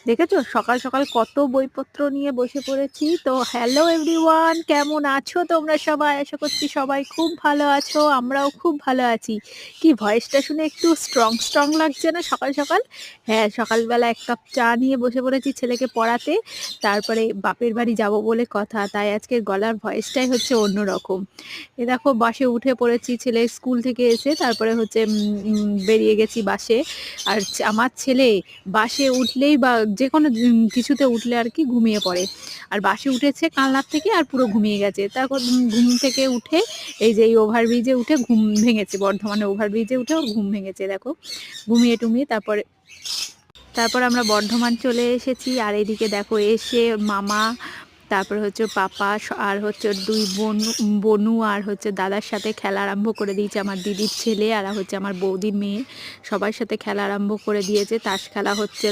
দেখেছো সকাল সকাল কত বইপত্র নিয়ে বসে পড়েছি। তো হ্যালো এভরিওয়ান, কেমন আছো তোমরা সবাই? আশা করছি সবাই খুব ভালো আছো, আমরাও খুব ভালো আছি। কি ভয়েসটা শুনে একটু স্ট্রং স্ট্রং লাগছে না সকাল সকাল? হ্যাঁ, সকালবেলা এক কাপ চা নিয়ে বসে পড়েছি ছেলেকে পড়াতে। তারপরে বাপের বাড়ি যাব বলে কথা, তাই আজকের গলার ভয়েসটাই হচ্ছে অন্যরকম। এ দেখো বাসে উঠে পড়েছি, ছেলে স্কুল থেকে এসে তারপরে হচ্ছে বেরিয়ে গেছি বাসে। আর আমার ছেলে বাসে উঠলেই বা যে কোনো কিছুতে উঠলে আর কি ঘুমিয়ে পড়ে। আর বাসে উঠেছে কালনার থেকে আর পুরো ঘুমিয়ে গেছে। তারপর ঘুম থেকে উঠে এই যে এই ওভারব্রিজে উঠে ঘুম ভেঙেছে, বর্ধমানে ওভারব্রিজে উঠে ওর ঘুম ভেঙেছে। দেখো ঘুমিয়ে টুমিয়ে তারপর আমরা বর্ধমান চলে এসেছি। আর এদিকে দেখো এসে মামা, তারপর হচ্ছে পাপা আর হচ্ছে দুই বনু আর হচ্ছে দাদার সাথে খেলা আরম্ভ করে দিয়েছে। আমার দিদির ছেলে আর হচ্ছে আমার বৌদির মেয়ে সবার সাথে খেলা আরম্ভ করে দিয়েছে। তাস খেলা হচ্ছে।